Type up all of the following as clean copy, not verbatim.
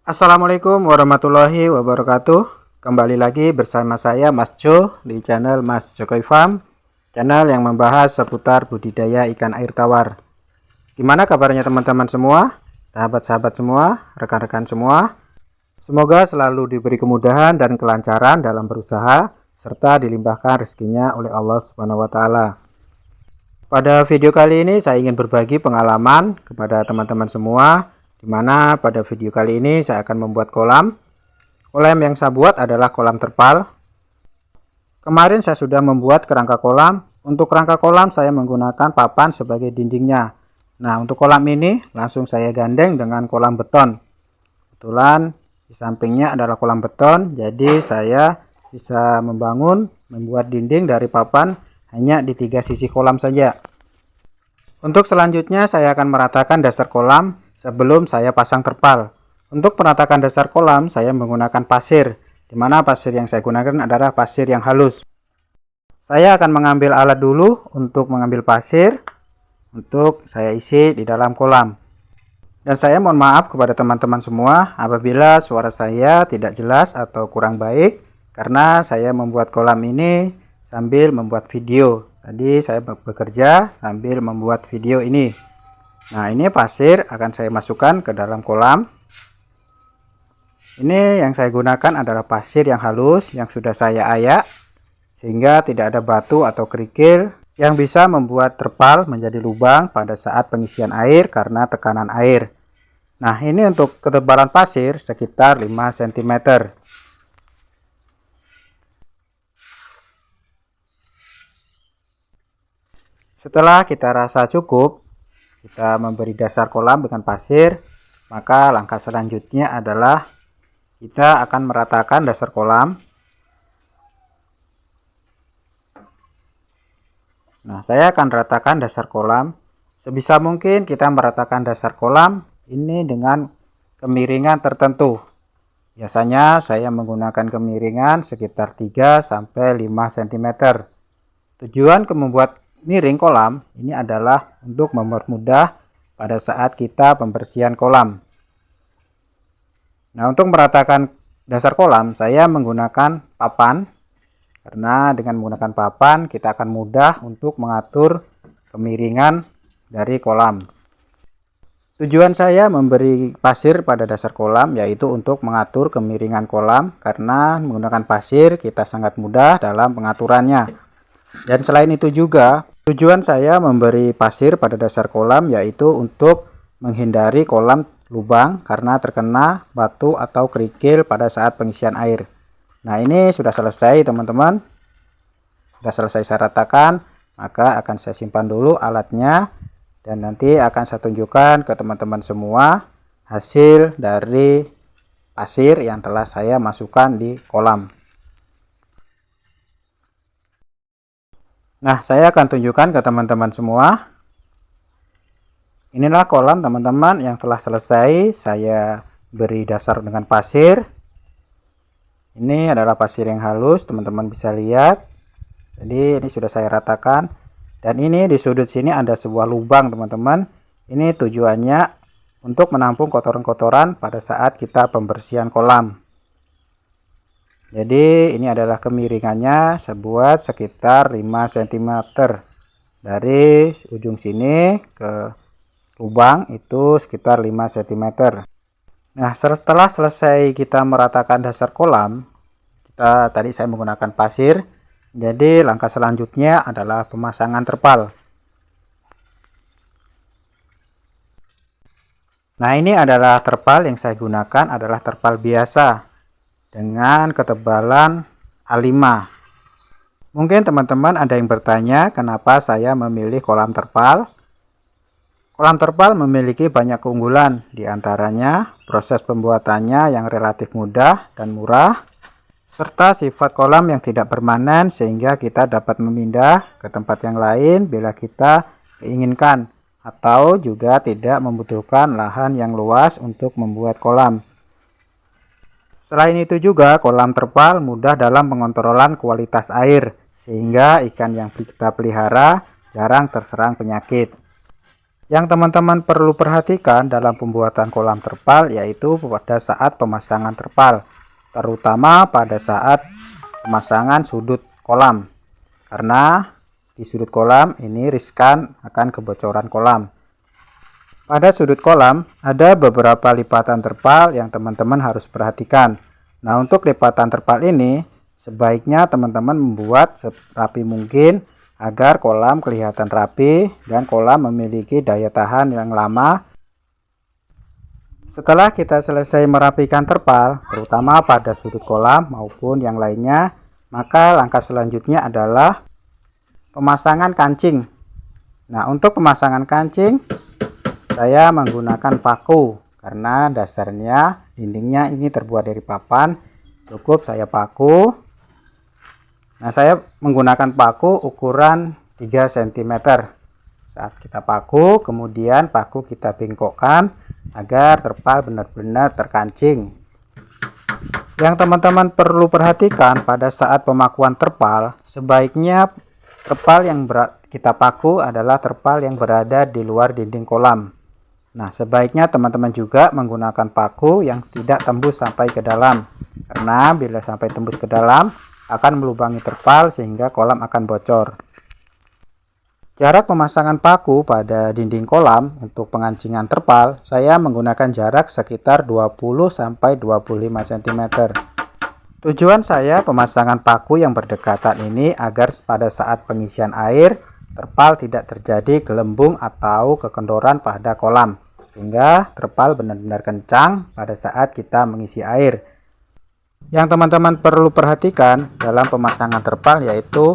Assalamualaikum warahmatullahi wabarakatuh. Kembali lagi bersama saya Mas Jo di channel Mas Jokowi Farm, channel yang membahas seputar budidaya ikan air tawar. Gimana kabarnya teman-teman semua, sahabat-sahabat semua, rekan-rekan semua? Semoga selalu diberi kemudahan dan kelancaran dalam berusaha serta dilimpahkan rezekinya oleh Allah Subhanahu wa taala. Pada video kali ini saya ingin berbagi pengalaman kepada teman-teman semua, di mana pada video kali ini saya akan membuat kolam. Kolam yang saya buat adalah kolam terpal. Kemarin saya sudah membuat kerangka kolam. Untuk kerangka kolam saya menggunakan papan sebagai dindingnya. Nah, untuk kolam ini langsung saya gandeng dengan kolam beton. Kebetulan di sampingnya adalah kolam beton, jadi saya bisa membuat dinding dari papan hanya di 3 sisi kolam saja. Untuk selanjutnya saya akan meratakan dasar kolam sebelum saya pasang terpal. Untuk meratakan dasar kolam saya menggunakan pasir, di mana pasir yang saya gunakan adalah pasir yang halus. Saya akan mengambil alat dulu untuk mengambil pasir untuk saya isi di dalam kolam. Dan saya mohon maaf kepada teman-teman semua apabila suara saya tidak jelas atau kurang baik, karena saya membuat kolam ini sambil membuat video. Tadi saya bekerja sambil membuat video ini. Nah, ini pasir akan saya masukkan ke dalam kolam. Ini yang saya gunakan adalah pasir yang halus yang sudah saya ayak sehingga tidak ada batu atau kerikil yang bisa membuat terpal menjadi lubang pada saat pengisian air karena tekanan air. Nah, ini untuk ketebalan pasir sekitar 5 cm. Setelah kita rasa cukup, kita memberi dasar kolam dengan pasir, maka langkah selanjutnya adalah kita akan meratakan dasar kolam. Nah, saya akan ratakan dasar kolam. Sebisa mungkin kita meratakan dasar kolam ini dengan kemiringan tertentu. Biasanya saya menggunakan kemiringan sekitar 3-5 cm. Tujuan membuat miring kolam ini adalah untuk mempermudah pada saat kita pembersihan kolam. Nah, untuk meratakan dasar kolam saya menggunakan papan, karena dengan menggunakan papan kita akan mudah untuk mengatur kemiringan dari kolam. Tujuan saya memberi pasir pada dasar kolam yaitu untuk mengatur kemiringan kolam, karena menggunakan pasir kita sangat mudah dalam pengaturannya. Dan selain itu juga tujuan saya memberi pasir pada dasar kolam yaitu untuk menghindari kolam lubang karena terkena batu atau kerikil pada saat pengisian air. Nah, ini sudah selesai teman-teman. Sudah selesai saya ratakan, maka akan saya simpan dulu alatnya dan nanti akan saya tunjukkan ke teman-teman semua hasil dari pasir yang telah saya masukkan di kolam. Nah, saya akan tunjukkan ke teman-teman semua. Inilah kolam teman-teman yang telah selesai saya beri dasar dengan pasir. Ini adalah pasir yang halus, teman-teman bisa lihat. Jadi ini sudah saya ratakan. Dan ini di sudut sini ada sebuah lubang teman-teman. Ini tujuannya untuk menampung kotoran-kotoran pada saat kita pembersihan kolam. Jadi ini adalah kemiringannya sebuat sekitar 5 cm. Dari ujung sini ke lubang itu sekitar 5 cm. Nah, setelah selesai kita meratakan dasar kolam, tadi saya menggunakan pasir. Jadi langkah selanjutnya adalah pemasangan terpal. Nah, ini adalah terpal yang saya gunakan adalah terpal biasa dengan ketebalan A5. Mungkin teman-teman ada yang bertanya kenapa saya memilih kolam terpal. Kolam terpal memiliki banyak keunggulan, diantaranya proses pembuatannya yang relatif mudah dan murah, serta sifat kolam yang tidak permanen sehingga kita dapat memindah ke tempat yang lain bila kita inginkan, atau juga tidak membutuhkan lahan yang luas untuk membuat kolam. Selain itu juga kolam terpal mudah dalam pengontrolan kualitas air sehingga ikan yang kita pelihara jarang terserang penyakit. Yang teman-teman perlu perhatikan dalam pembuatan kolam terpal yaitu pada saat pemasangan terpal, terutama pada saat pemasangan sudut kolam, karena di sudut kolam ini riskan akan kebocoran kolam. Pada sudut kolam ada beberapa lipatan terpal yang teman-teman harus perhatikan. Nah, untuk lipatan terpal ini sebaiknya teman-teman membuat serapi mungkin agar kolam kelihatan rapi dan kolam memiliki daya tahan yang lama. Setelah kita selesai merapikan terpal, terutama pada sudut kolam maupun yang lainnya, maka langkah selanjutnya adalah pemasangan kancing. Nah, untuk pemasangan kancing saya menggunakan paku karena dasarnya dindingnya ini terbuat dari papan. Cukup saya paku. Nah, saya menggunakan paku ukuran 3 cm. Saat kita paku, kemudian paku kita bengkokkan agar terpal benar-benar terkancing. Yang teman-teman perlu perhatikan pada saat pemakuan terpal, sebaiknya terpal yang kita paku adalah terpal yang berada di luar dinding kolam. Nah, sebaiknya teman-teman juga menggunakan paku yang tidak tembus sampai ke dalam, karena bila sampai tembus ke dalam akan melubangi terpal sehingga kolam akan bocor. Jarak pemasangan paku pada dinding kolam untuk pengancingan terpal saya menggunakan jarak sekitar 20-25 cm. Tujuan saya pemasangan paku yang berdekatan ini agar pada saat pengisian air terpal tidak terjadi gelembung atau kekendoran pada kolam, sehingga terpal benar-benar kencang pada saat kita mengisi air. Yang teman-teman perlu perhatikan dalam pemasangan terpal yaitu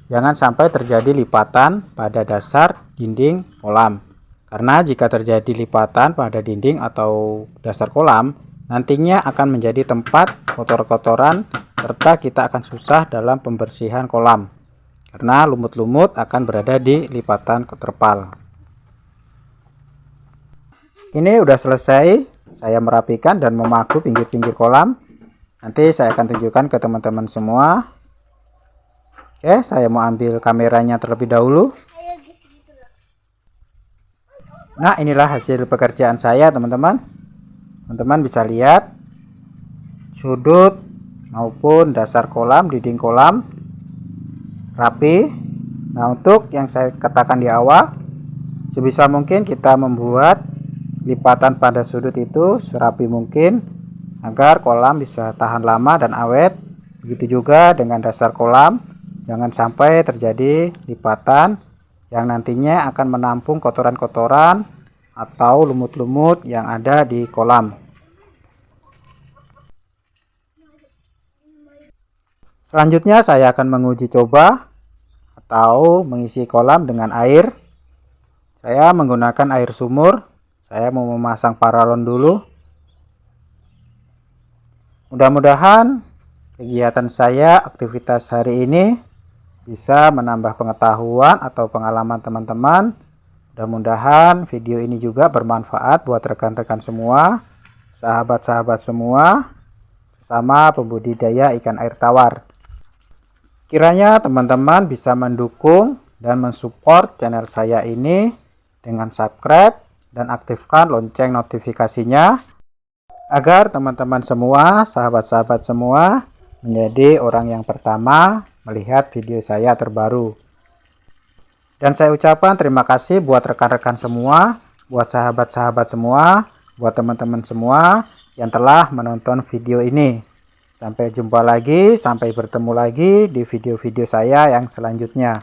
jangan sampai terjadi lipatan pada dasar dinding kolam. Karena jika terjadi lipatan pada dinding atau dasar kolam, nantinya akan menjadi tempat kotor-kotoran serta kita akan susah dalam pembersihan kolam. Karena lumut-lumut akan berada di lipatan terpal. Ini udah selesai saya merapikan dan memaku pinggir-pinggir kolam. Nanti saya akan tunjukkan ke teman-teman semua. Oke, saya mau ambil kameranya terlebih dahulu. Nah, inilah hasil pekerjaan saya, teman-teman. Teman-teman bisa lihat sudut maupun dasar kolam, dinding kolam rapi. Nah, untuk yang saya katakan di awal, sebisa mungkin kita membuat lipatan pada sudut itu serapi mungkin agar kolam bisa tahan lama dan awet. Begitu juga dengan dasar kolam, jangan sampai terjadi lipatan yang nantinya akan menampung kotoran-kotoran atau lumut-lumut yang ada di kolam. Selanjutnya saya akan menguji coba atau mengisi kolam dengan air. Saya menggunakan air sumur. Saya mau memasang paralon dulu. Mudah-mudahan kegiatan saya, aktivitas hari ini bisa menambah pengetahuan atau pengalaman teman-teman. Mudah-mudahan video ini juga bermanfaat buat rekan-rekan semua, sahabat-sahabat semua, sesama pembudidaya ikan air tawar. Kiranya teman-teman bisa mendukung dan mensupport channel saya ini dengan subscribe dan aktifkan lonceng notifikasinya, agar teman-teman semua, sahabat-sahabat semua, menjadi orang yang pertama melihat video saya terbaru. Dan saya ucapkan terima kasih buat rekan-rekan semua, buat sahabat-sahabat semua, buat teman-teman semua yang telah menonton video ini. Sampai jumpa lagi, sampai bertemu lagi di video-video saya yang selanjutnya.